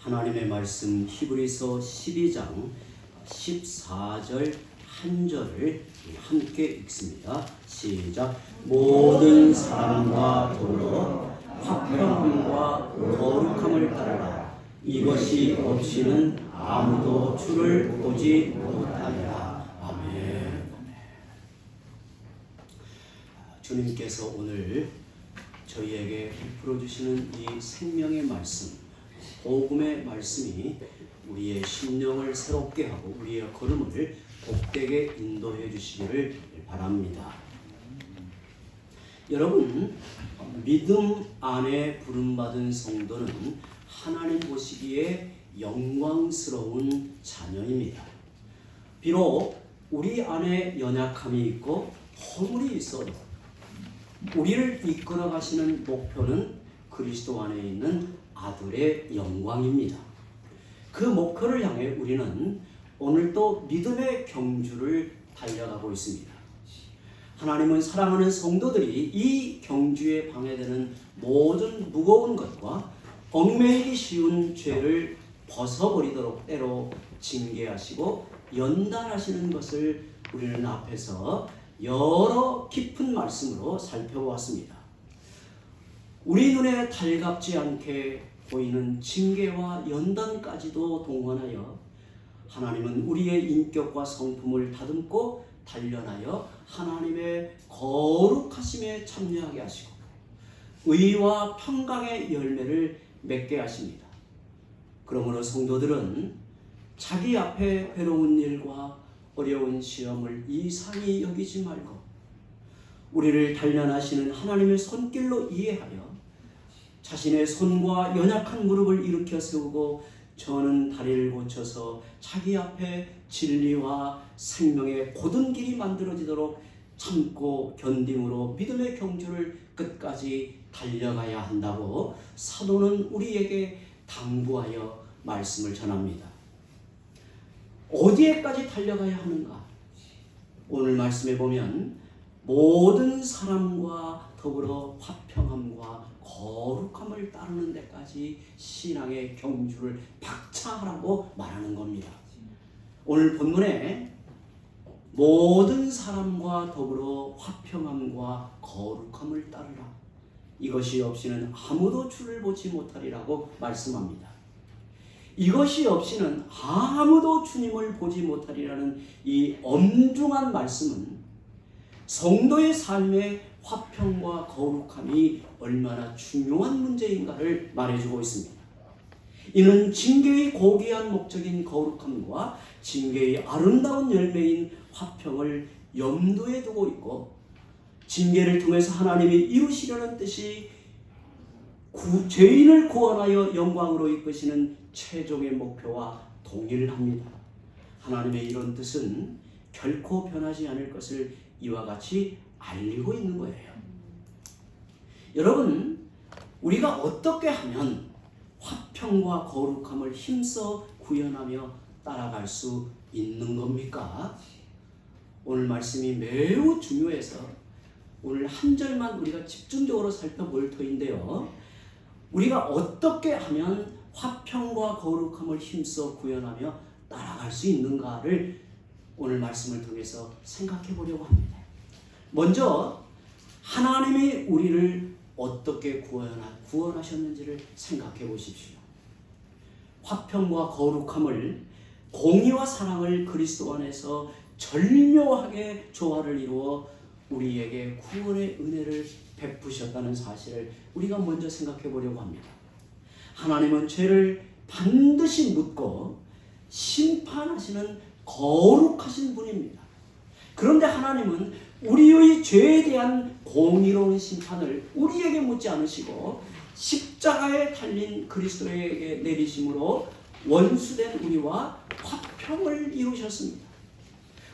하나님의 말씀 히브리서 12장 14절 한 절을 함께 읽습니다. 시작. 모든 사람과 더불어 화평함과 거룩함을 따르라. 이것이 없이는 아무도 주를 보지 못하리라. 아멘. 주님께서 오늘 저희에게 베풀어 주시는 이 생명의 말씀, 복음의 말씀이 우리의 심령을 새롭게 하고 우리의 걸음을 복되게 인도해 주시기를 바랍니다. 여러분, 믿음 안에 부름받은 성도는 하나님 보시기에 영광스러운 자녀입니다. 비록 우리 안에 연약함이 있고 허물이 있어도 우리를 이끌어 가시는 목표는 그리스도 안에 있는 아들의 영광입니다. 그 목표를 향해 우리는 오늘도 믿음의 경주를 달려가고 있습니다. 하나님은 사랑하는 성도들이 이 경주에 방해되는 모든 무거운 것과 얽매이기 쉬운 죄를 벗어버리도록 때로 징계하시고 연단하시는 것을 우리는 앞에서 여러 깊은 말씀으로 살펴보았습니다. 우리 눈에 달갑지 않게 보이는 징계와 연단까지도 동원하여 하나님은 우리의 인격과 성품을 다듬고 단련하여 하나님의 거룩하심에 참여하게 하시고 의와 평강의 열매를 맺게 하십니다. 그러므로 성도들은 자기 앞에 괴로운 일과 어려운 시험을 이상히 여기지 말고 우리를 단련하시는 하나님의 손길로 이해하여 자신의 손과 연약한 무릎을 일으켜 세우고 저는 다리를 고쳐서 자기 앞에 진리와 생명의 고든 길이 만들어지도록 참고 견딤으로 믿음의 경주를 끝까지 달려가야 한다고 사도는 우리에게 당부하여 말씀을 전합니다. 어디에까지 달려가야 하는가? 오늘 말씀에 보면 모든 사람과 더불어 화평함과 거룩함을 따르는 데까지 신앙의 경주를 박차하라고 말하는 겁니다. 오늘 본문에 모든 사람과 더불어 화평함과 거룩함을 따르라. 이것이 없이는 아무도 주를 보지 못하리라고 말씀합니다. 이것이 없이는 아무도 주님을 보지 못하리라는 이 엄중한 말씀은 성도의 삶의 화평과 거룩함이 얼마나 중요한 문제인가를 말해주고 있습니다. 이는 징계의 고귀한 목적인 거룩함과 징계의 아름다운 열매인 화평을 염두에 두고 있고 징계를 통해서 하나님이 이루시려는 뜻이 죄인을 구원하여 영광으로 이끄시는 최종의 목표와 동일합니다. 하나님의 이런 뜻은 결코 변하지 않을 것을 이와 같이 알리고 있는 거예요. 여러분, 우리가 어떻게 하면 화평과 거룩함을 힘써 구현하며 따라갈 수 있는 겁니까? 오늘 말씀이 매우 중요해서 오늘 한 절만 우리가 집중적으로 살펴볼 터인데요. 우리가 어떻게 하면 화평과 거룩함을 힘써 구현하며 따라갈 수 있는가를 오늘 말씀을 통해서 생각해 보려고 합니다. 먼저 하나님이 우리를 어떻게 구원하셨는지를 생각해 보십시오. 화평과 거룩함을 공의와 사랑을 그리스도 안에서 절묘하게 조화를 이루어 우리에게 구원의 은혜를 베푸셨다는 사실을 우리가 먼저 생각해 보려고 합니다. 하나님은 죄를 반드시 묻고 심판하시는 거룩하신 분입니다. 그런데 하나님은 우리의 죄에 대한 공의로운 심판을 우리에게 묻지 않으시고 십자가에 달린 그리스도에게 내리심으로 원수된 우리와 화평을 이루셨습니다.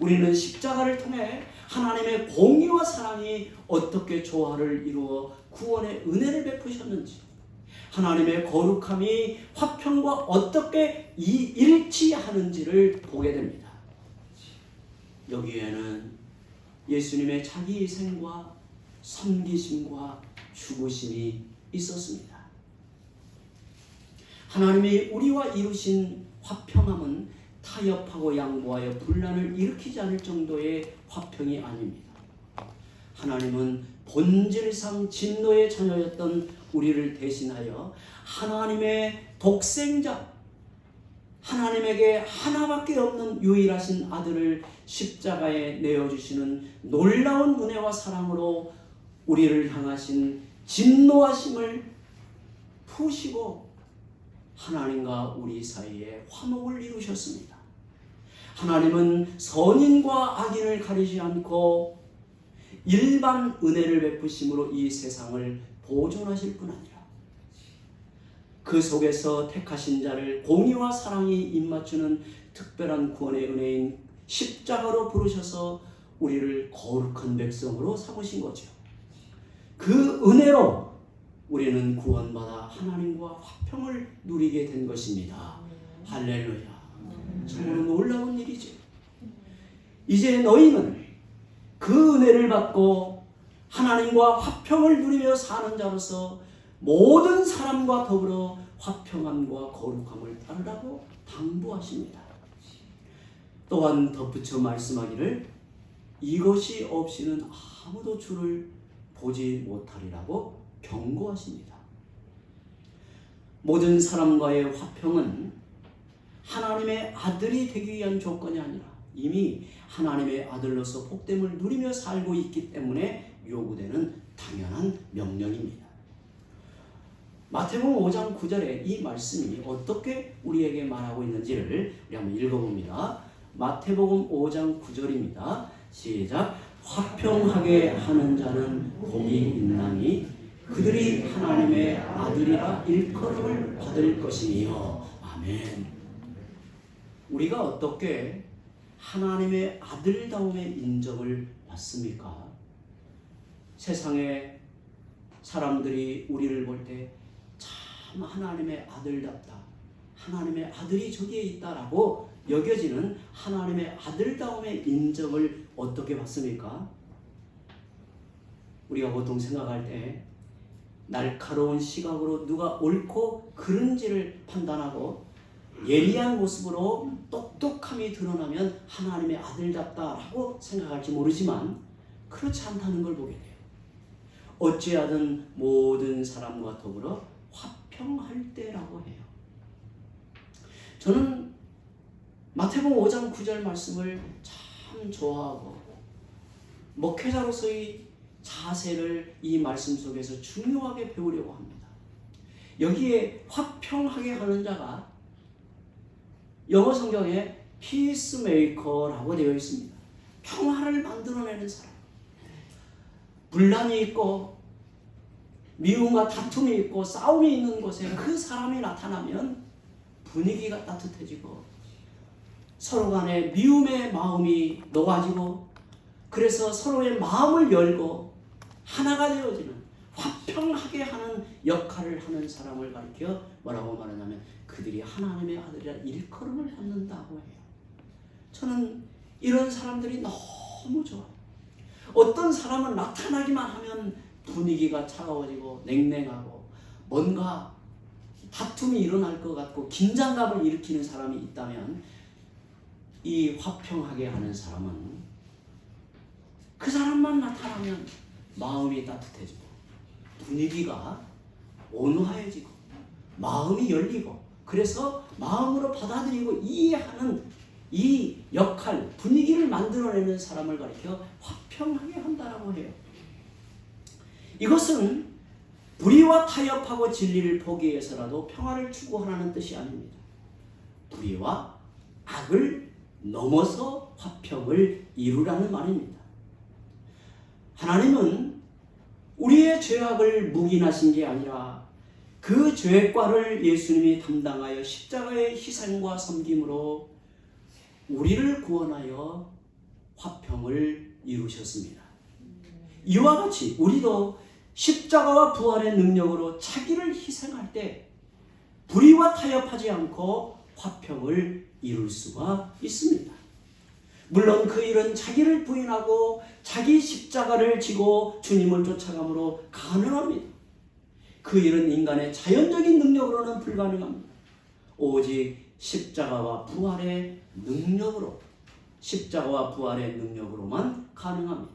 우리는 십자가를 통해 하나님의 공의와 사랑이 어떻게 조화를 이루어 구원의 은혜를 베푸셨는지, 하나님의 거룩함이 화평과 어떻게 일치하는지를 보게 됩니다. 여기에는 예수님의 자기 희생과 섬기심과 죽으심이 있었습니다. 하나님이 우리와 이루신 화평함은 타협하고 양보하여 분란을 일으키지 않을 정도의 화평이 아닙니다. 하나님은 본질상 진노의 자녀였던 우리를 대신하여 하나님의 독생자, 하나님에게 하나밖에 없는 유일하신 아들을 십자가에 내어주시는 놀라운 은혜와 사랑으로 우리를 향하신 진노하심을 푸시고 하나님과 우리 사이에 화목을 이루셨습니다. 하나님은 선인과 악인을 가리지 않고 일반 은혜를 베푸심으로 이 세상을 보존하실 뿐 아니라 그 속에서 택하신 자를 공의와 사랑이 입맞추는 특별한 구원의 은혜인 십자가로 부르셔서 우리를 거룩한 백성으로 삼으신 거죠. 그 은혜로 우리는 구원받아 하나님과 화평을 누리게 된 것입니다. 할렐루야. 정말 놀라운 일이죠. 이제 너희는 그 은혜를 받고 하나님과 화평을 누리며 사는 자로서 모든 사람과 더불어 화평함과 거룩함을 따르라고 당부하십니다. 또한 덧붙여 말씀하기를 이것이 없이는 아무도 주를 보지 못하리라고 경고하십니다. 모든 사람과의 화평은 하나님의 아들이 되기 위한 조건이 아니라 이미 하나님의 아들로서 복됨을 누리며 살고 있기 때문에 요구되는 당연한 명령입니다. 마태복음 5장 9절에 이 말씀이 어떻게 우리에게 말하고 있는지를 우리 한번 읽어봅니다. 마태복음 5장 9절입니다. 시작. 화평하게 하는 자는 복이 있나니 그들이 하나님의 아들이라 일컬음을 받을 것이니요. 아멘. 우리가 어떻게 하나님의 아들다움의 인정을 받습니까? 세상에 사람들이 우리를 볼 때 참 하나님의 아들답다, 하나님의 아들이 저기에 있다라고 여겨지는 하나님의 아들다움의 인정을 어떻게 받습니까? 우리가 보통 생각할 때 날카로운 시각으로 누가 옳고 그른지를 판단하고 예리한 모습으로 똑똑함이 드러나면 하나님의 아들답다라고 생각할지 모르지만 그렇지 않다는 걸 보게 돼요. 어찌하든 모든 사람과 더불어 화평할 때라고 해요. 저는 마태복음 5장 9절 말씀을 참 좋아하고 목회자로서의 자세를 이 말씀 속에서 중요하게 배우려고 합니다. 여기에 화평하게 하는 자가 영어 성경에 피스메이커라고 되어 있습니다. 평화를 만들어내는 사람. 분란이 있고 미움과 다툼이 있고 싸움이 있는 곳에 그 사람이 나타나면 분위기가 따뜻해지고 서로 간에 미움의 마음이 녹아지고 그래서 서로의 마음을 열고 하나가 되어지는 화평하게 하는 역할을 하는 사람을 가리켜 뭐라고 말하냐면 그들이 하나님의 아들이라 일컬음을 받는다고 해요. 저는 이런 사람들이 너무 좋아요. 어떤 사람은 나타나기만 하면 분위기가 차가워지고 냉랭하고 뭔가 다툼이 일어날 것 같고 긴장감을 일으키는 사람이 있다면 이 화평하게 하는 사람은 그 사람만 나타나면 마음이 따뜻해지고 분위기가 온화해지고 마음이 열리고 그래서 마음으로 받아들이고 이해하는 이 역할, 분위기를 만들어내는 사람을 가리켜 화평하게 한다라고 해요. 이것은 불의와 타협하고 진리를 포기해서라도 평화를 추구하라는 뜻이 아닙니다. 불의와 악을 넘어서 화평을 이루라는 말입니다. 하나님은 우리의 죄악을 묵인하신 게 아니라 그 죄과를 예수님이 담당하여 십자가의 희생과 섬김으로 우리를 구원하여 화평을 이루셨습니다. 이와 같이 우리도 십자가와 부활의 능력으로 자기를 희생할 때 불의와 타협하지 않고 화평을 이룰 수가 있습니다. 물론 그 일은 자기를 부인하고 자기 십자가를 지고 주님을 쫓아감으로 가능합니다. 그 일은 인간의 자연적인 능력으로는 불가능합니다. 오직 십자가와 부활의 능력으로만 가능합니다.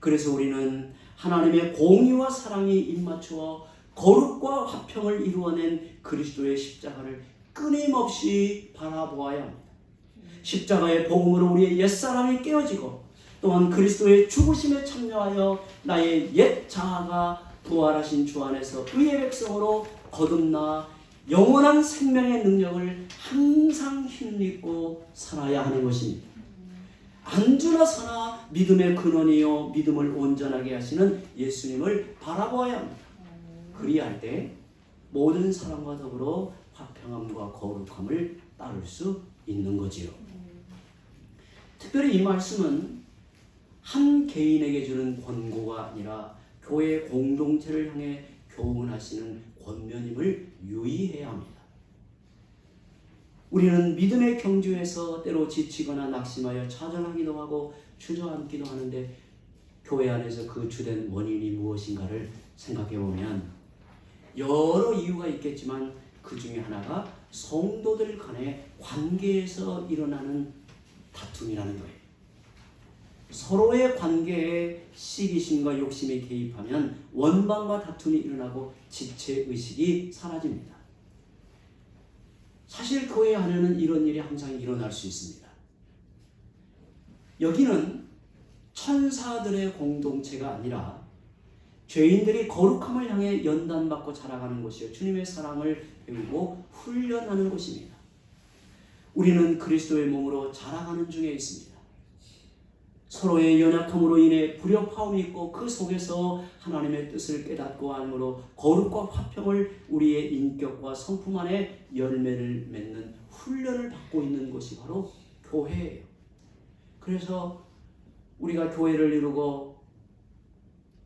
그래서 우리는 하나님의 공의와 사랑이 입맞추어 거룩과 화평을 이루어낸 그리스도의 십자가를 끊임없이 바라보아야 합니다. 십자가의 복음으로 우리의 옛사람이 깨어지고 또한 그리스도의 죽으심에 참여하여 나의 옛 자아가 부활하신 주 안에서 의의 백성으로 거듭나 영원한 생명의 능력을 항상 힘입고 살아야 하는 것입니다. 안주나 서나 믿음의 근원이요 믿음을 온전하게 하시는 예수님을 바라보아야 합니다. 그리할 때 모든 사람과 더불어 화평함과 거룩함을 따를 수 있는 거지요. 특별히 이 말씀은 한 개인에게 주는 권고가 아니라 교회 공동체를 향해 교훈하시는 권면임을 유의해야 합니다. 우리는 믿음의 경주에서 때로 지치거나 낙심하여 좌절하기도 하고 주저앉기도 하는데 교회 안에서 그 주된 원인이 무엇인가를 생각해 보면 여러 이유가 있겠지만 그 중에 하나가 성도들 간의 관계에서 일어나는 다툼이라는 거예요. 서로의 관계에 시기심과 욕심이 개입하면 원망과 다툼이 일어나고 지체의식이 사라집니다. 사실 교회 안에는 이런 일이 항상 일어날 수 있습니다. 여기는 천사들의 공동체가 아니라 죄인들이 거룩함을 향해 연단받고 자라가는 곳이요 주님의 사랑을 배우고 훈련하는 곳입니다. 우리는 그리스도의 몸으로 자라가는 중에 있습니다. 서로의 연약함으로 인해 불협화음이 있고 그 속에서 하나님의 뜻을 깨닫고 함으로 거룩과 화평을 우리의 인격과 성품 안에 열매를 맺는 훈련을 받고 있는 것이 바로 교회예요. 그래서 우리가 교회를 이루고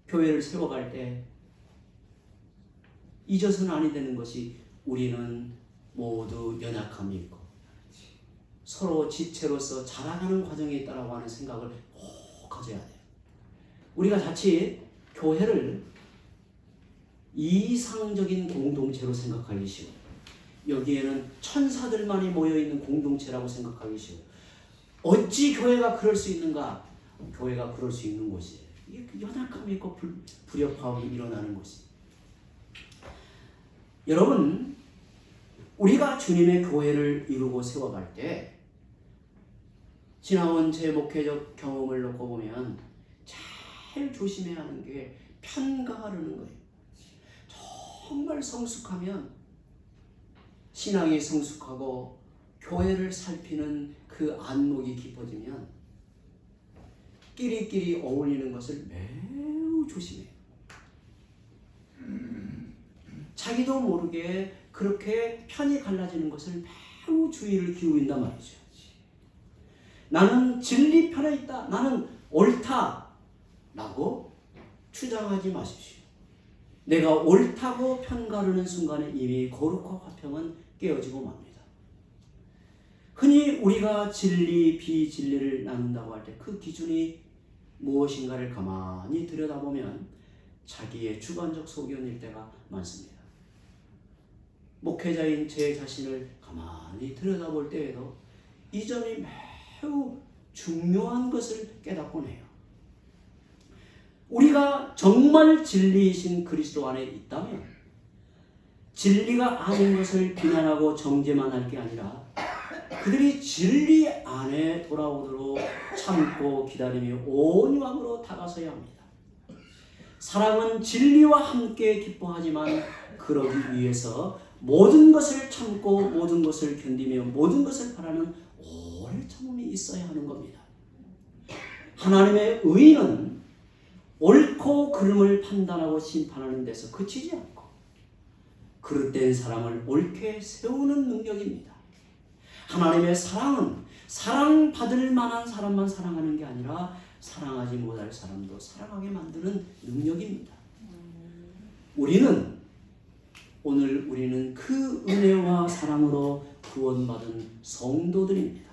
교회를 세워갈 때 잊어서는 아니 되는 것이 우리는 모두 연약함이 있고 서로 지체로서 자라가는 과정에 있다라고 하는 생각을 꼭 가져야 돼요. 우리가 자칫 교회를 이상적인 공동체로 생각하기 쉬워요. 여기에는 천사들만이 모여있는 공동체라고 생각하기 쉬워요. 어찌 교회가 그럴 수 있는가? 교회가 그럴 수 있는 곳이에요. 연약함이 있고 불협화음이 일어나는 곳이에요. 여러분, 우리가 주님의 교회를 이루고 세워갈 때 지나온 제 목회적 경험을 놓고 보면 제일 조심해야 하는 게 편가르는 거예요. 정말 성숙하면 신앙이 성숙하고 교회를 살피는 그 안목이 깊어지면 끼리끼리 어울리는 것을 매우 조심해요. 자기도 모르게 그렇게 편이 갈라지는 것을 매우 주의를 기울인단 말이죠. 나는 진리 편에 있다. 나는 옳다. 라고 주장하지 마십시오. 내가 옳다고 편가르는 순간에 이미 거룩과 화평은 깨어지고 맙니다. 흔히 우리가 진리, 비진리를 나눈다고 할 때 그 기준이 무엇인가를 가만히 들여다보면 자기의 주관적 소견일 때가 많습니다. 목회자인 제 자신을 가만히 들여다볼 때에도 이 점이 매우 중요한 것을 깨닫곤 해요. 우리가 정말 진리이신 그리스도 안에 있다면 진리가 아닌 것을 비난하고 정죄만 할 게 아니라 그들이 진리 안에 돌아오도록 참고 기다리며 온 마음으로 다가서야 합니다. 사랑은 진리와 함께 기뻐하지만 그러기 위해서 모든 것을 참고 모든 것을 견디며 모든 것을 바라는 오래 참음이 있어야 하는 겁니다. 하나님의 의는 옳고 그름을 판단하고 심판하는 데서 그치지 않고 그릇된 사람을 옳게 세우는 능력입니다. 하나님의 사랑은 사랑받을 만한 사람만 사랑하는 게 아니라 사랑하지 못할 사람도 사랑하게 만드는 능력입니다. 오늘 우리는 그 은혜와 사랑으로 구원받은 성도들입니다.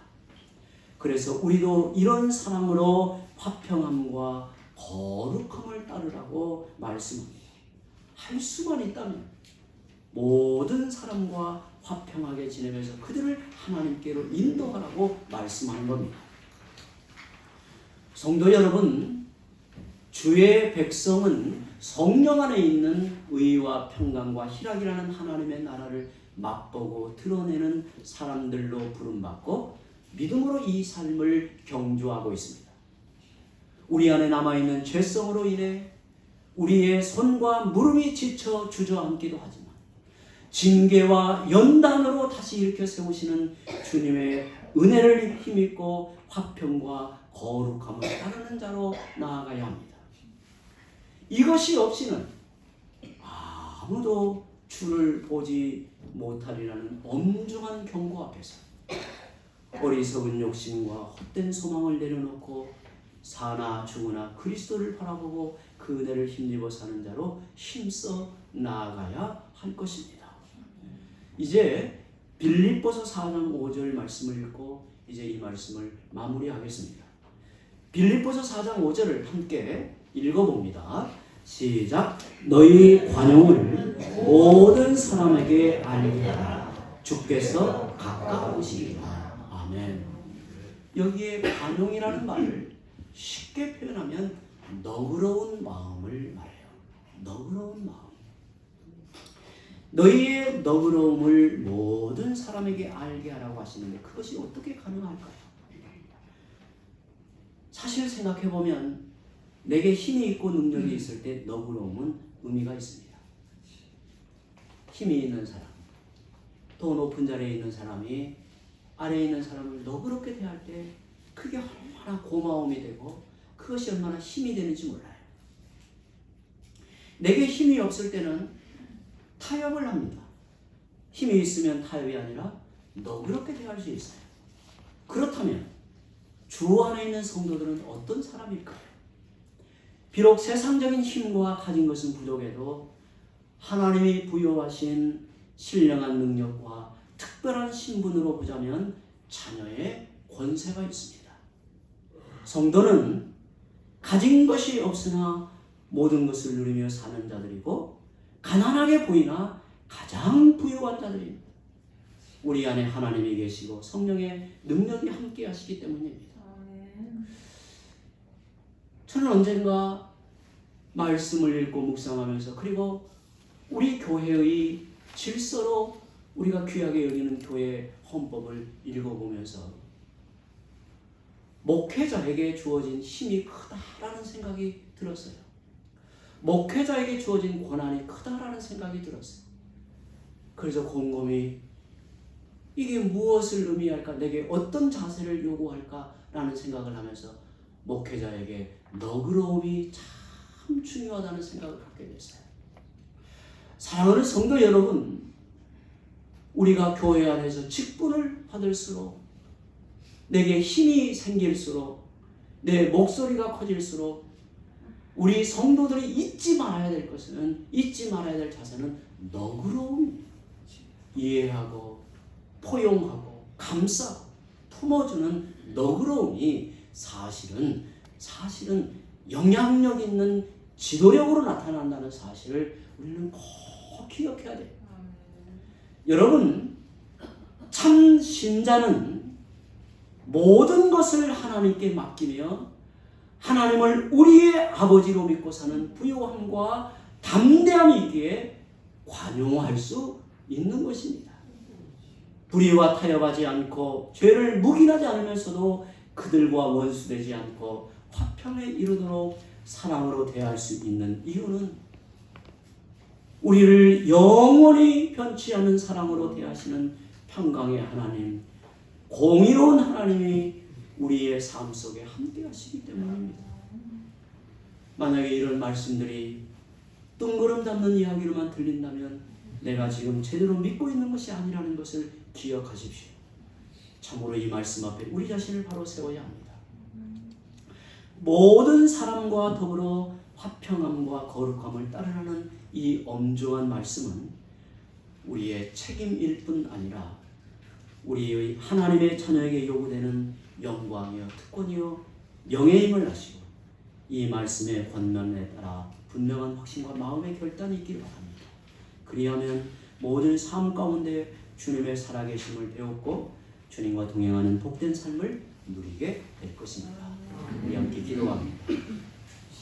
그래서 우리도 이런 사랑으로 화평함과 거룩함을 따르라고 말씀합니다. 할 수만 있다면 모든 사람과 화평하게 지내면서 그들을 하나님께로 인도하라고 말씀하는 겁니다. 성도 여러분, 주의 백성은 성령 안에 있는 의와 평강과 희락이라는 하나님의 나라를 맛보고 드러내는 사람들로 부름받고 믿음으로 이 삶을 경주하고 있습니다. 우리 안에 남아있는 죄성으로 인해 우리의 손과 무릎이 지쳐 주저앉기도 하지만 징계와 연단으로 다시 일으켜 세우시는 주님의 은혜를 힘입고 화평과 거룩함을 따르는 자로 나아가야 합니다. 이것이 없이는 아무도 주를 보지 못하리라는 엄중한 경고 앞에서 어리석은 욕심과 헛된 소망을 내려놓고 사나 죽으나 그리스도를 바라보고 그 은혜를 힘입어 사는 자로 힘써 나아가야 할 것입니다. 이제 빌립보서 4장 5절 말씀을 읽고 이제 이 말씀을 마무리하겠습니다. 빌립보서 4장 5절을 함께 읽어봅니다. 시작. 너희 관용을 모든 사람에게 알게 하라. 주께서 가까우시리라. 아멘. 여기에 관용이라는 말을 쉽게 표현하면 너그러운 마음을 말해요. 너그러운 마음. 너희의 너그러움을 모든 사람에게 알게 하라고 하시는데 그것이 어떻게 가능할까요? 사실 생각해보면 내게 힘이 있고 능력이 있을 때 너그러움은 의미가 있습니다. 힘이 있는 사람, 더 높은 자리에 있는 사람이 아래에 있는 사람을 너그럽게 대할 때 그게 얼마나 고마움이 되고 그것이 얼마나 힘이 되는지 몰라요. 내게 힘이 없을 때는 타협을 합니다. 힘이 있으면 타협이 아니라 너그럽게 대할 수 있어요. 그렇다면 주 안에 있는 성도들은 어떤 사람일까요? 비록 세상적인 힘과 가진 것은 부족해도 하나님이 부여하신 신령한 능력과 특별한 신분으로 보자면 자녀의 권세가 있습니다. 성도는 가진 것이 없으나 모든 것을 누리며 사는 자들이고 가난하게 보이나 가장 부유한 자들입니다. 우리 안에 하나님이 계시고 성령의 능력이 함께 하시기 때문입니다. 저는 언젠가 말씀을 읽고 묵상하면서 그리고 우리 교회의 질서로 우리가 귀하게 여기는 교회 헌법을 읽어보면서 목회자에게 주어진 힘이 크다라는 생각이 들었어요. 목회자에게 주어진 권한이 크다라는 생각이 들었어요. 그래서 곰곰이 이게 무엇을 의미할까? 내게 어떤 자세를 요구할까라는 생각을 하면서 목회자에게 너그러움이 참 중요하다는 생각을 갖게 됐어요. 사랑하는 성도 여러분, 우리가 교회 안에서 직분을 받을수록 내게 힘이 생길수록 내 목소리가 커질수록 우리 성도들이 잊지 말아야 될 자세는 너그러움입니다. 이해하고 포용하고 감싸고 품어주는 너그러움이 사실은 영향력 있는 지도력으로 나타난다는 사실을 우리는 꼭 기억해야 돼요. 여러분, 참 신자는 모든 것을 하나님께 맡기며 하나님을 우리의 아버지로 믿고 사는 부요함과 담대함이 있기에 관용할 수 있는 것입니다. 불의와 타협하지 않고 죄를 묵인하지 않으면서도 그들과 원수되지 않고 화평에 이르도록 사랑으로 대할 수 있는 이유는 우리를 영원히 변치 않는 사랑으로 대하시는 평강의 하나님, 공의로운 하나님이 우리의 삶 속에 함께 하시기 때문입니다. 만약에 이런 말씀들이 뜬구름 잡는 이야기로만 들린다면 내가 지금 제대로 믿고 있는 것이 아니라는 것을 기억하십시오. 참으로 이 말씀 앞에 우리 자신을 바로 세워야 합니다. 모든 사람과 더불어 화평함과 거룩함을 따르라는 이 엄중한 말씀은 우리의 책임일 뿐 아니라 우리의 하나님의 자녀에게 요구되는 영광이요 특권이요 명예임을 아시고 이 말씀의 권면에 따라 분명한 확신과 마음의 결단이 있기를 바랍니다. 그리하면 모든 삶 가운데 주님의 살아계심을 배웠고 주님과 동행하는 복된 삶을 누리게 될 것입니다.